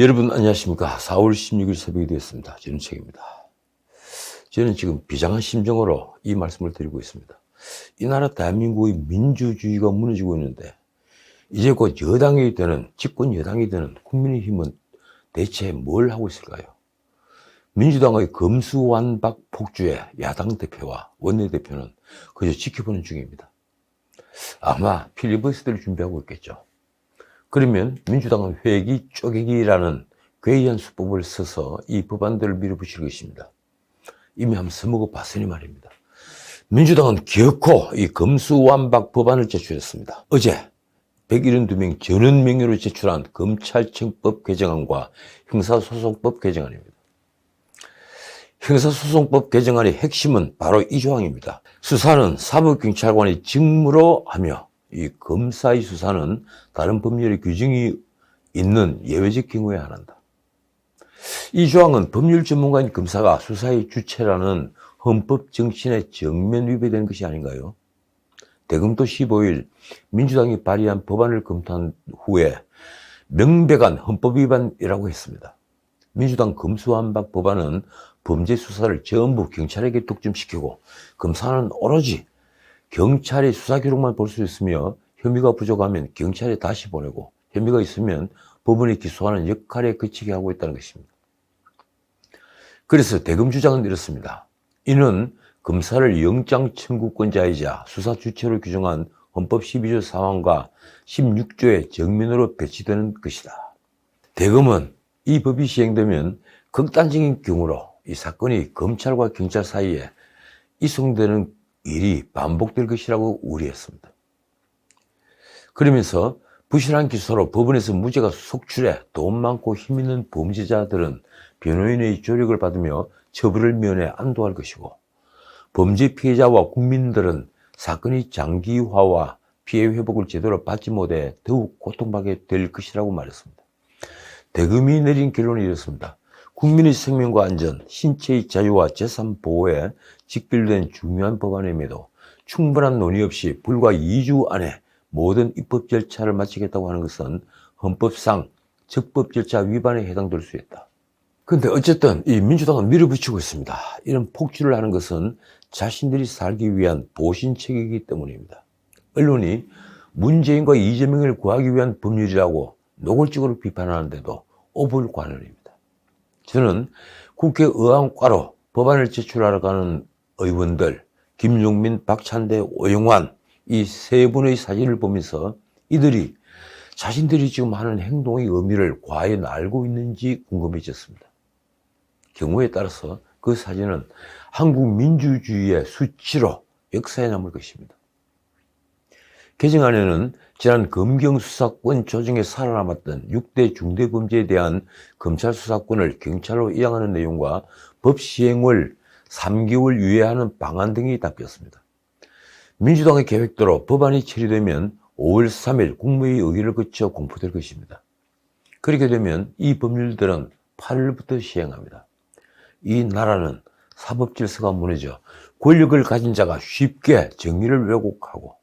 여러분 안녕하십니까. 4월 16일 새벽이 되었습니다. 전은책입니다. 저는 지금 비장한 심정으로 이 말씀을 드리고 있습니다. 이 나라 대한민국의 민주주의가 무너지고 있는데 이제 곧 여당이 되는, 집권 여당이 되는 국민의힘은 대체 뭘 하고 있을까요? 민주당의 검수완박 폭주에 야당 대표와 원내대표는 그저 지켜보는 중입니다. 아마 필리버스터를 준비하고 있겠죠. 그러면 민주당은 회기 쪼개기라는 괴이한 수법을 써서 이 법안들을 밀어붙일 것입니다. 이미 한번 써먹어 봤으니 말입니다. 민주당은 기어코 이 검수완박 법안을 제출했습니다. 어제 172명 전원 명의로 제출한 검찰청법 개정안과 형사소송법 개정안입니다. 형사소송법 개정안의 핵심은 바로 이 조항입니다. 수사는 사법경찰관이 직무로 하며 이 검사의 수사는 다른 법률의 규정이 있는 예외적 경우에 한다. 이 조항은 법률 전문가인 검사가 수사의 주체라는 헌법 정신에 정면 위배되는 것이 아닌가요? 대검도 15일 민주당이 발의한 법안을 검토한 후에 명백한 헌법 위반이라고 했습니다. 민주당 검수완박 법안은 범죄 수사를 전부 경찰에게 독점시키고 검사는 오로지 경찰의 수사 기록만 볼 수 있으며 혐의가 부족하면 경찰에 다시 보내고 혐의가 있으면 법원이 기소하는 역할에 그치게 하고 있다는 것입니다. 그래서 대검 주장은 이렇습니다. 이는 검사를 영장 청구권자이자 수사 주체로 규정한 헌법 12조 4항과 16조의 정면으로 배치되는 것이다. 대검은 이 법이 시행되면 극단적인 경우로 이 사건이 검찰과 경찰 사이에 이송되는 일이 반복될 것이라고 우려했습니다. 그러면서 부실한 기소로 법원에서 무죄가 속출해 돈 많고 힘 있는 범죄자들은 변호인의 조력을 받으며 처벌을 면해 안도할 것이고 범죄 피해자와 국민들은 사건의 장기화와 피해 회복을 제대로 받지 못해 더욱 고통받게 될 것이라고 말했습니다. 대검이 내린 결론이 이렇습니다. 국민의 생명과 안전, 신체의 자유와 재산 보호에 직결된 중요한 법안임에도 충분한 논의 없이 불과 2주 안에 모든 입법 절차를 마치겠다고 하는 것은 헌법상 적법 절차 위반에 해당될 수 있다. 그런데 어쨌든 이 민주당은 밀어붙이고 있습니다. 이런 폭주를 하는 것은 자신들이 살기 위한 보신책이기 때문입니다. 언론이 문재인과 이재명을 구하기 위한 법률이라고 노골적으로 비판하는데도 오불관원입니다. 저는 국회 의안과로 법안을 제출하러 가는 의원들 김용민, 박찬대, 오영환 이 세 분의 사진을 보면서 이들이 자신들이 지금 하는 행동의 의미를 과연 알고 있는지 궁금해졌습니다. 경우에 따라서 그 사진은 한국 민주주의의 수치로 역사에 남을 것입니다. 개정안에는 지난 검경수사권 조정에 살아남았던 6대 중대범죄에 대한 검찰 수사권을 경찰로 이양하는 내용과 법 시행을 3개월 유예하는 방안 등이 담겼습니다. 민주당의 계획대로 법안이 처리되면 5월 3일 국무회의 의결을 거쳐 공포될 것입니다. 그렇게 되면 이 법률들은 8월부터 시행합니다. 이 나라는 사법 질서가 무너져 권력을 가진 자가 쉽게 정의를 왜곡하고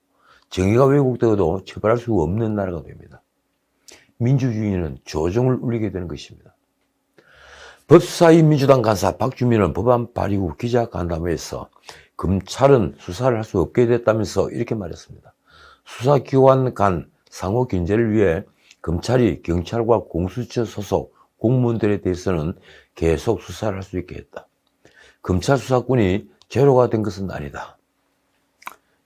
정의가 왜곡되어도 처벌할 수 없는 나라가 됩니다. 민주주의는 조정을 울리게 되는 것입니다. 법사위 민주당 간사 박주민은 법안 발의 후 기자간담회에서 검찰은 수사를 할 수 없게 됐다면서 이렇게 말했습니다. 수사기관 간 상호 견제를 위해 검찰이 경찰과 공수처 소속 공무원들에 대해서는 계속 수사를 할 수 있게 했다. 검찰 수사권이 제로가 된 것은 아니다.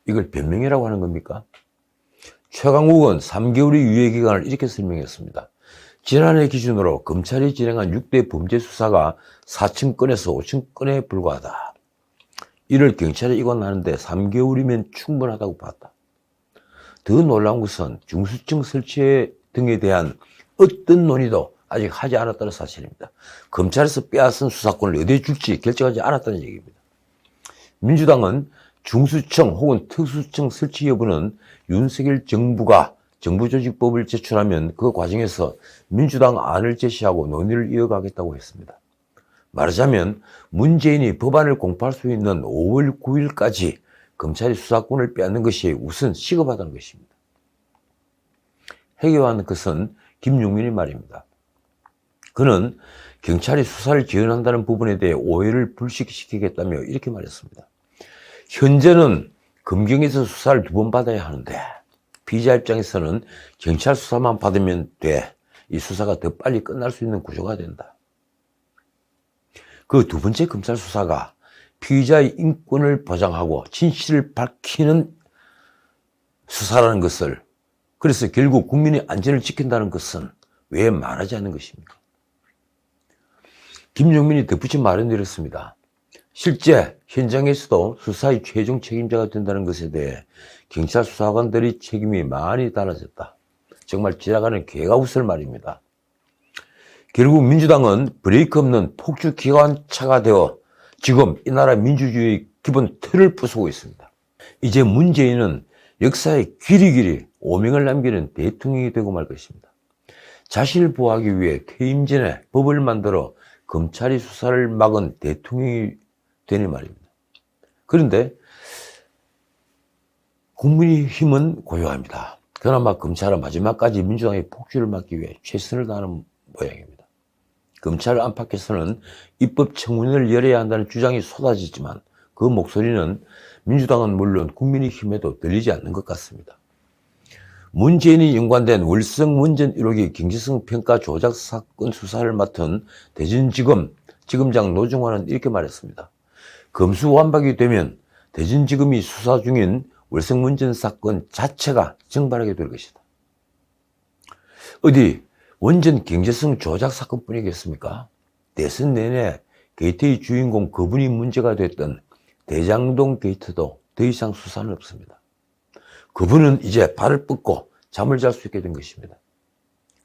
이걸 변명이라고 하는 겁니까? 최강욱은 3개월의 유예기간을 이렇게 설명했습니다. 지난해 기준으로 검찰이 진행한 6대 범죄 수사가 4,000건에서 5,000건에 불과하다. 이를 경찰에 이관하는데 3개월이면 충분하다고 봤다. 더 놀라운 것은 중수청 설치 등에 대한 어떤 논의도 아직 하지 않았다는 사실입니다. 검찰에서 빼앗은 수사권을 어디에 줄지 결정하지 않았다는 얘기입니다. 민주당은 중수청 혹은 특수청 설치 여부는 윤석열 정부가 정부조직법을 제출하면 그 과정에서 민주당 안을 제시하고 논의를 이어가겠다고 했습니다. 말하자면 문재인이 법안을 공포할 수 있는 5월 9일까지 검찰이 수사권을 빼앗는 것이 우선 시급하다는 것입니다. 해결하는 것은 김용민의 말입니다. 그는 경찰이 수사를 지원한다는 부분에 대해 오해를 불식시키겠다며 이렇게 말했습니다. 현재는 검경에서 수사를 2번 받아야 하는데 피의자 입장에서는 경찰 수사만 받으면 돼. 이 수사가 더 빨리 끝날 수 있는 구조가 된다. 그 2번째 검찰 수사가 피의자의 인권을 보장하고 진실을 밝히는 수사라는 것을, 그래서 결국 국민의 안전을 지킨다는 것은 왜 말하지 않는 것입니까? 김용민이 덧붙여 말해드렸습니다. 실제 현장에서도 수사의 최종 책임자가 된다는 것에 대해 경찰 수사관들의 책임이 많이 달라졌다. 정말 지나가는 개가 웃을 말입니다. 결국 민주당은 브레이크 없는 폭주 기관차가 되어 지금 이 나라 민주주의의 기본 틀을 부수고 있습니다. 이제 문재인은 역사에 길이길이 오명을 남기는 대통령이 되고 말 것입니다. 자신을 보호하기 위해 퇴임 전에 법을 만들어 검찰이 수사를 막은 대통령이 되니 말입니다. 그런데 국민의힘은 고요합니다. 그나마 검찰은 마지막까지 민주당의 폭주를 막기 위해 최선을 다하는 모양입니다. 검찰 안팎에서는 입법 청문회를 열어야 한다는 주장이 쏟아지지만 그 목소리는 민주당은 물론 국민의힘에도 들리지 않는 것 같습니다. 문재인이 연관된 월성 원전 1호기 경제성 평가 조작 사건 수사를 맡은 대전지검 지검장 노중환은 이렇게 말했습니다. 검수완박이 되면 대전지검이 수사 중인 월성 원전 사건 자체가 정발하게 될 것이다. 어디 원전 경제성 조작 사건뿐이겠습니까? 대선 내내 게이트의 주인공 그분이 문제가 됐던 대장동 게이트도 더 이상 수사는 없습니다. 그분은 이제 발을 뻗고 잠을 잘 수 있게 된 것입니다.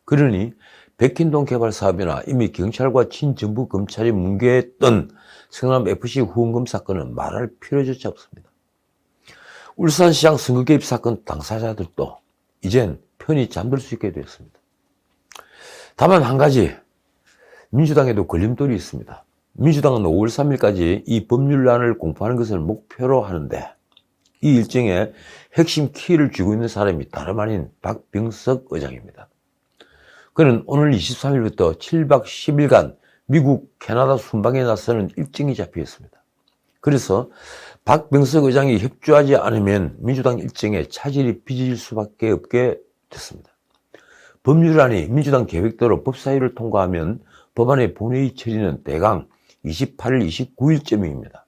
그러니 백hin동 개발 사업이나 이미 경찰과 친정부 검찰이 문개했던 성남FC 후원금 사건은 말할 필요조차 없습니다. 울산시장 선거 개입 사건 당사자들도 이젠 편히 잠들 수 있게 되었습니다. 다만 한 가지, 민주당에도 걸림돌이 있습니다. 민주당은 5월 3일까지 이 법률안을 공포하는 것을 목표로 하는데 이 일정에 핵심 키를 쥐고 있는 사람이 다름 아닌 박병석 의장입니다. 그는 오늘 23일부터 7박 10일간 미국, 캐나다 순방에 나서는 일정이 잡혀 있습니다. 그래서 박병석 의장이 협조하지 않으면 민주당 일정에 차질이 빚어질 수밖에 없게 됐습니다. 법률안이 민주당 계획대로 법사위를 통과하면 법안의 본회의 처리는 대강 28일, 29일쯤입니다.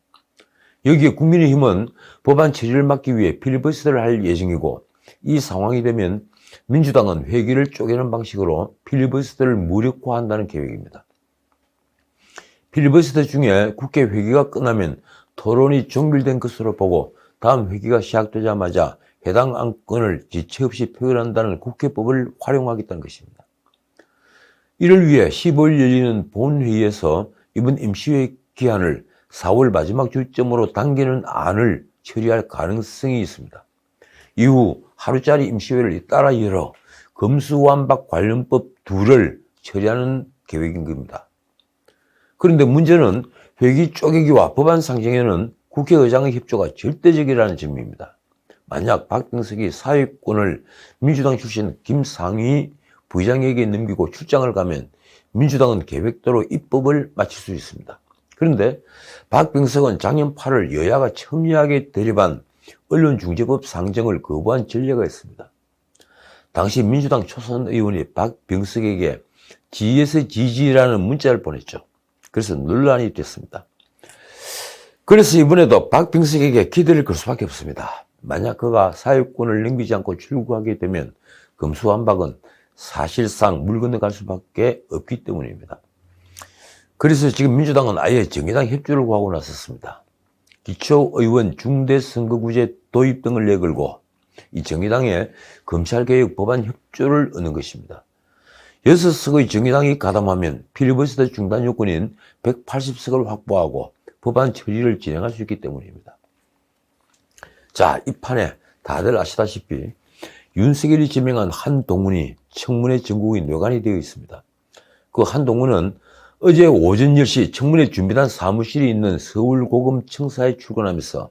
여기에 국민의힘은 법안 처리를 막기 위해 필리버스터를 할 예정이고 이 상황이 되면 민주당은 회기를 쪼개는 방식으로 필리버스터를 무력화한다는 계획입니다. 필리버스터 중에 국회 회기가 끝나면 토론이 종결된 것으로 보고 다음 회기가 시작되자마자 해당 안건을 지체 없이 표결한다는 국회법을 활용하겠다는 것입니다. 이를 위해 15일 열리는 본회의에서 이번 임시회의 기한을 4월 마지막 주점으로 당기는 안을 처리할 가능성이 있습니다. 이후 하루짜리 임시회를 잇따라 열어 검수완박 관련법 2를 처리하는 계획인 겁니다. 그런데 문제는 회기 쪼개기와 법안 상정에는 국회의장의 협조가 절대적이라는 점입니다. 만약 박병석이 사회권을 민주당 출신 김상희 부의장에게 넘기고 출장을 가면 민주당은 계획대로 입법을 마칠 수 있습니다. 그런데 박병석은 작년 8월 여야가 첨예하게 대립한 언론중재법 상정을 거부한 전례가 있습니다. 당시 민주당 초선 의원이 박병석에게 지에서 지지라는 문자를 보냈죠. 그래서 논란이 됐습니다. 그래서 이번에도 박병석에게 기대를 걸 수밖에 없습니다. 만약 그가 사회권을 넘기지 않고 출구하게 되면 검수완박은 사실상 물 건너갈 수밖에 없기 때문입니다. 그래서 지금 민주당은 아예 정의당 협조를 구하고 나섰습니다. 기초의원 중대선거구제 도입 등을 내걸고 이 정의당의 검찰개혁 법안 협조를 얻는 것입니다. 6석의 정의당이 가담하면 필리버스터 중단 요건인 180석을 확보하고 법안 처리를 진행할 수 있기 때문입니다. 자, 이 판에 다들 아시다시피 윤석열이 지명한 한동훈이 청문회 전국의 뇌관이 되어 있습니다. 그 한동훈은 어제 오전 10시 청문회 준비단 사무실이 있는 서울고검청사에 출근하면서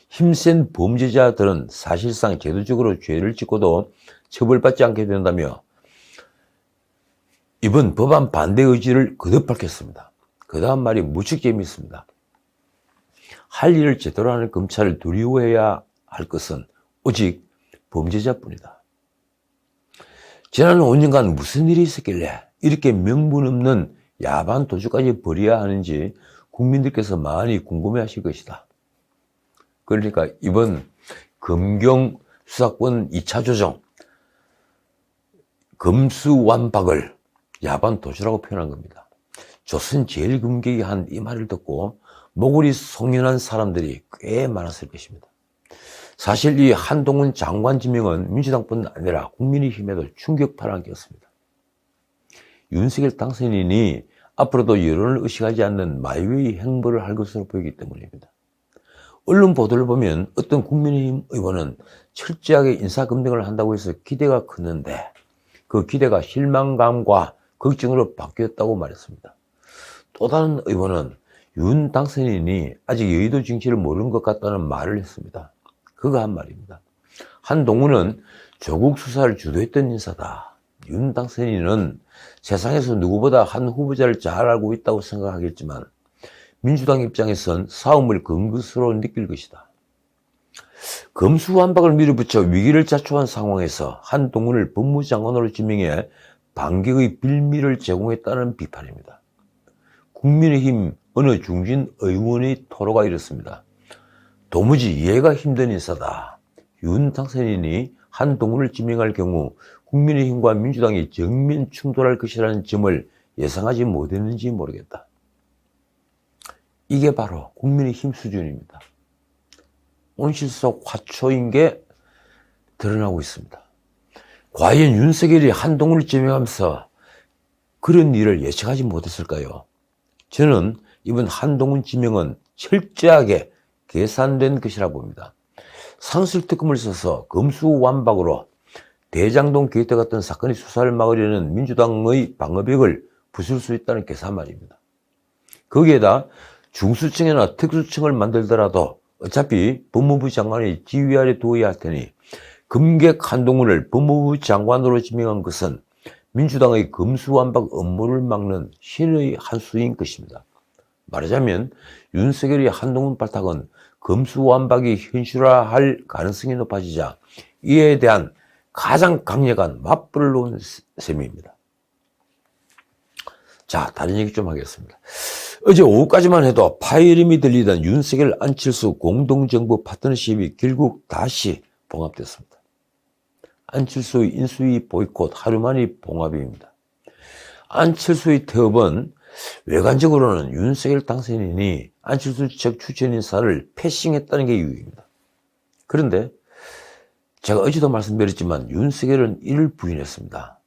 힘센 범죄자들은 사실상 제도적으로 죄를 짓고도 처벌받지 않게 된다며 이번 법안 반대 의지를 거듭 밝혔습니다. 그 다음 말이 무척 재미있습니다. 할 일을 제대로 하는 검찰을 두려워해야 할 것은 오직 범죄자뿐이다. 지난 5년간 무슨 일이 있었길래 이렇게 명분 없는 야반 도주까지 벌여야 하는지 국민들께서 많이 궁금해하실 것이다. 그러니까 이번 검경 수사권 2차 조정, 검수완박을 야반 도주라고 표현한 겁니다. 조선 제일검객이 한 이 말을 듣고 목소리 송연한 사람들이 꽤 많았을 것입니다. 사실 이 한동훈 장관 지명은 민주당뿐 아니라 국민의힘에도 충격파를 안겼습니다. 윤석열 당선인이 앞으로도 여론을 의식하지 않는 마이웨이 행보를 할 것으로 보이기 때문입니다. 언론 보도를 보면 어떤 국민의힘 의원은 철저하게 인사검증을 한다고 해서 기대가 컸는데 그 기대가 실망감과 걱정으로 바뀌었다고 말했습니다. 또 다른 의원은 윤 당선인이 아직 여의도 정치를 모르는 것 같다는 말을 했습니다. 그가 한 말입니다. 한동훈은 조국 수사를 주도했던 인사다. 윤 당선인은 세상에서 누구보다 한 후보자를 잘 알고 있다고 생각하겠지만 민주당 입장에선 싸움을 건 것으로 느낄 것이다. 검수완박을 밀어붙여 위기를 자초한 상황에서 한동훈을 법무장관으로 지명해 반격의 빌미를 제공했다는 비판입니다. 국민의힘 어느 중진 의원의 토로가 이렇습니다. 도무지 이해가 힘든 인사다. 윤 당선인이 한동훈을 지명할 경우 국민의힘과 민주당이 정면 충돌할 것이라는 점을 예상하지 못했는지 모르겠다. 이게 바로 국민의힘 수준입니다. 온실속 화초인 게 드러나고 있습니다. 과연 윤석열이 한동훈을 지명하면서 그런 일을 예측하지 못했을까요? 저는 이번 한동훈 지명은 철저하게 계산된 것이라 봅니다. 상술특검을 써서 검수완박으로 대장동 게이트 같은 사건의 수사를 막으려는 민주당의 방어벽을 부술 수 있다는 계산 말입니다. 거기에다 중수청이나 특수청을 만들더라도 어차피 법무부 장관의 지휘 아래 두어야 할 테니 검객 한동훈을 법무부 장관으로 지명한 것은 민주당의 검수완박 업무를 막는 신의 한 수인 것입니다. 말하자면 윤석열의 한동훈 발탁은 검수완박이 현실화할 가능성이 높아지자 이에 대한 가장 강력한 맞불을 놓은 셈입니다. 자, 다른 얘기 좀 하겠습니다. 어제 오후까지만 해도 파열음이 들리던 윤석열 안철수 공동정부 파트너십이 결국 다시 봉합됐습니다. 안철수의 인수위 보이콧 하루 만의 봉합입니다. 안철수의 태업은 외관적으로는 윤석열 당선인이 안철수 측 추천 인사를 패싱했다는 게 이유입니다. 그런데 제가 어제도 말씀드렸지만 윤석열은 이를 부인했습니다.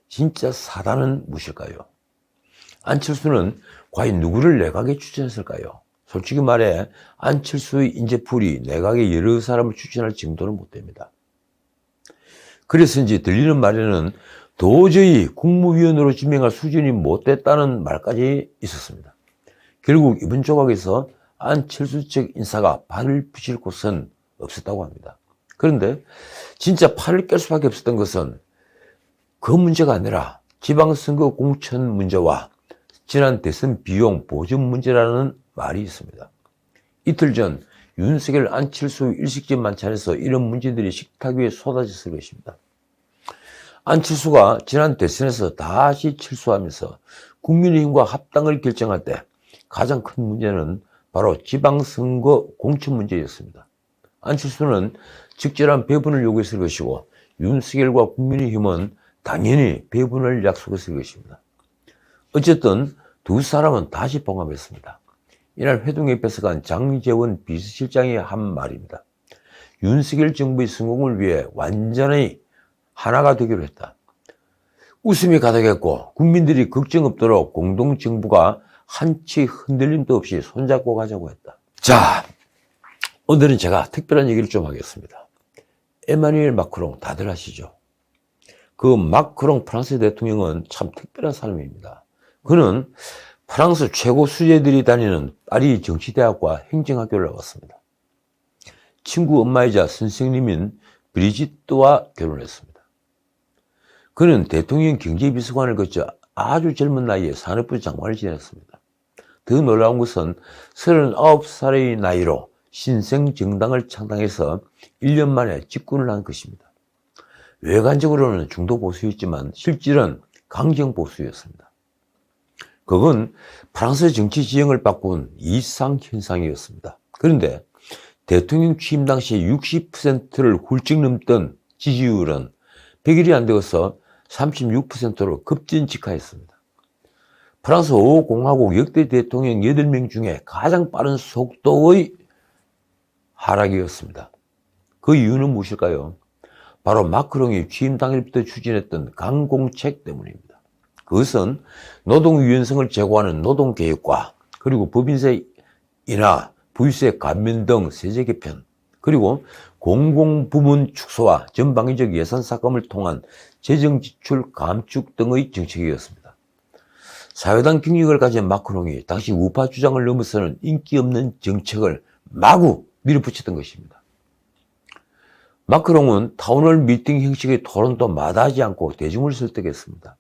진짜 사단은 무엇일까요? 안철수는 과연 누구를 내각에 추천했을까요? 솔직히 말해 안철수의 인재풀이 내각에 여러 사람을 추천할 정도는 못 됩니다. 그래서인지 들리는 말에는 도저히 국무위원으로 지명할 수준이 못 됐다는 말까지 있었습니다. 결국 이번 조각에서 안철수 측 인사가 발을 붙일 곳은 없었다고 합니다. 그런데 진짜 팔을 깰 수밖에 없었던 것은 그 문제가 아니라 지방선거 공천 문제와 지난 대선 비용 보전 문제라는 말이 있습니다. 이틀 전 윤석열 안철수 일식집 만찬에서 이런 문제들이 식탁 위에 쏟아졌을 것입니다. 안철수가 지난 대선에서 다시 출소하면서 국민의힘과 합당을 결정할 때 가장 큰 문제는 바로 지방선거 공천 문제였습니다. 안철수는 적절한 배분을 요구했을 것이고 윤석열과 국민의힘은 당연히 배분을 약속했을 것입니다. 어쨌든 두 사람은 다시 봉합했습니다. 이날 회동에 뺏어간 장재원 비서실장이 한 말입니다. 윤석열 정부의 성공을 위해 완전히 하나가 되기로 했다. 웃음이 가득했고 국민들이 걱정 없도록 공동정부가 한치 흔들림도 없이 손잡고 가자고 했다. 자, 오늘은 제가 특별한 얘기를 좀 하겠습니다. 에마뉘엘 마크롱 다들 아시죠? 그 마크롱 프랑스 대통령은 참 특별한 사람입니다. 그는 프랑스 최고 수재들이 다니는 파리 정치대학과 행정학교를 나왔습니다. 친구 엄마이자 선생님인 브리짓트와 결혼했습니다. 그는 대통령 경제비서관을 거쳐 아주 젊은 나이에 산업부 장관을 지냈습니다. 더 놀라운 것은 39살의 나이로 신생정당을 창당해서 1년 만에 집권을 한 것입니다. 외관적으로는 중도 보수였지만 실질은 강경 보수였습니다. 그건 프랑스 정치 지형을 바꾼 이상현상이었습니다. 그런데 대통령 취임 당시 60%를 훌쩍 넘던 지지율은 100일이 안 되어서 36%로 급전직하였습니다. 프랑스 5호 공화국 역대 대통령 8명 중에 가장 빠른 속도의 하락이었습니다. 그 이유는 무엇일까요? 바로 마크롱이 취임 당일부터 추진했던 강공책 때문입니다. 그것은 노동 유연성을 제고하는 노동개혁과 그리고 법인세 인하, 부유세 감면 등 세제 개편, 그리고 공공부문 축소와 전방위적 예산 삭감을 통한 재정 지출 감축 등의 정책이었습니다. 사회당 경력을 가진 마크롱이 당시 우파 주장을 넘어서는 인기 없는 정책을 마구 밀어붙였던 것입니다. 마크롱은 타운홀 미팅 형식의 토론도 마다하지 않고 대중을 설득했습니다.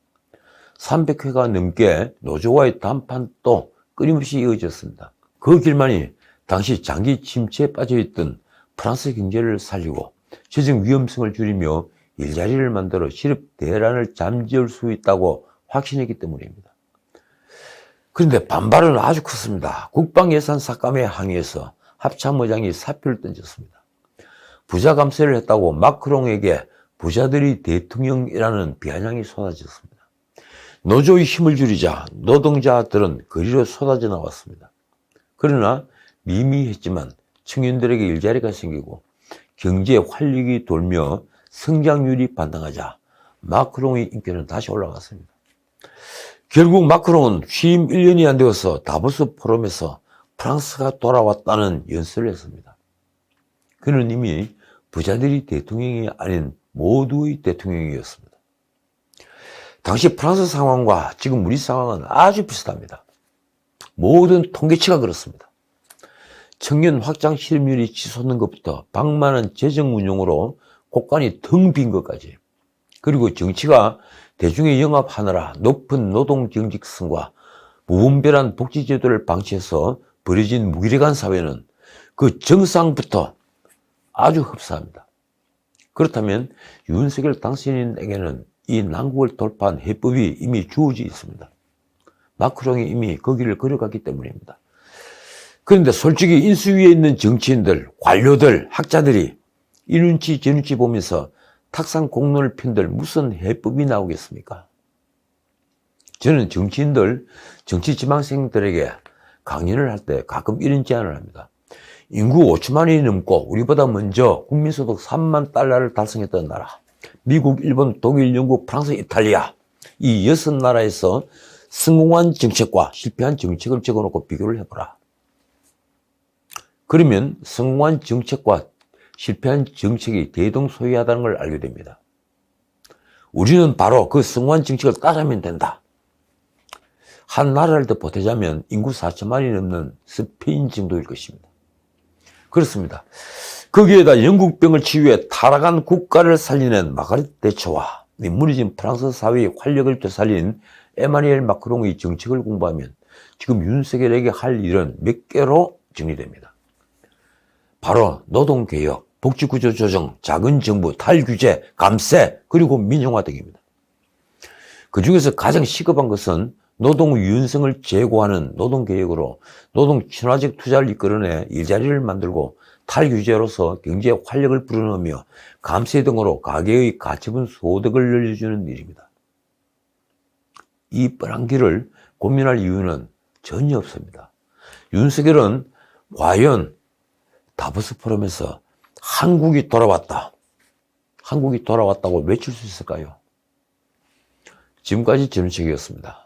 300회가 넘게 노조와의談판도 끊임없이 이어졌습니다. 그 길만이 당시 장기 침체에 빠져있던 프랑스 경제를 살리고 재정 위험성을 줄이며 일자리를 만들어 실업 대란을 잠재울 수 있다고 확신했기 때문입니다. 그런데 반발은 아주 컸습니다. 국방예산 삭감에 항의해서 합참의장이 사표를 던졌습니다. 부자 감세를 했다고 마크롱에게 부자들이 대통령이라는 비아냥이 쏟아졌습니다. 노조의 힘을 줄이자 노동자들은 거리로 쏟아져 나왔습니다. 그러나 미미했지만 청년들에게 일자리가 생기고 경제 활력이 돌며 성장률이 반등하자 마크롱의 인기는 다시 올라갔습니다. 결국 마크롱은 취임 1년이 안 되어서 다보스 포럼에서 프랑스가 돌아왔다는 연설을 했습니다. 그는 이미 부자들이 대통령이 아닌 모두의 대통령이었습니다. 당시 프랑스 상황과 지금 우리 상황은 아주 비슷합니다. 모든 통계치가 그렇습니다. 청년 확장 실업률이 치솟는 것부터 방만한 재정 운용으로 곳간이 텅 빈 것까지, 그리고 정치가 대중의 영합하느라 높은 노동 경직성과 무분별한 복지제도를 방치해서 벌어진 무기력한 사회는 그 정상부터 아주 흡사합니다. 그렇다면 윤석열 당선인에게는 이 난국을 돌파한 해법이 이미 주어져 있습니다. 마크롱이 이미 그 길을 걸어갔기 때문입니다. 그런데 솔직히 인수위에 있는 정치인들, 관료들, 학자들이 이 눈치 저 눈치 보면서 탁상 공론을 편들 무슨 해법이 나오겠습니까? 저는 정치인들, 정치 지망생들에게 강연을 할 때 가끔 이런 제안을 합니다. 인구 5천만이 넘고 우리보다 먼저 국민소득 3만 달러를 달성했던 나라, 미국, 일본, 독일, 영국, 프랑스, 이탈리아, 이 6나라에서 성공한 정책과 실패한 정책을 적어놓고 비교를 해보라. 그러면 성공한 정책과 실패한 정책이 대동소이하다는 걸 알게 됩니다. 우리는 바로 그 성공한 정책을 따르면 된다. 한 나라를 더 보태자면 인구 4천만이 넘는 스페인 정도일 것입니다. 그렇습니다. 거기에다 영국병을 치유해 타락한 국가를 살리는 마가렛 대처와 무너진 프랑스 사회의 활력을 되살린 에마뉘엘 마크롱의 정책을 공부하면 지금 윤석열에게 할 일은 몇 개로 정리됩니다. 바로 노동개혁, 복지구조 조정, 작은정부, 탈규제, 감세, 그리고 민영화 등입니다. 그 중에서 가장 시급한 것은 노동 유연성을 제고하는 노동개혁으로 노동 친화적 투자를 이끌어내 일자리를 만들고 탈규제로서 경제 활력을 불어넣으며 감세 등으로 가계의 가처분 소득을 늘려주는 일입니다. 이 뻔한 길을 고민할 이유는 전혀 없습니다. 윤석열은 과연 다보스 포럼에서 한국이 돌아왔다고 외칠 수 있을까요? 지금까지 전우책이었습니다.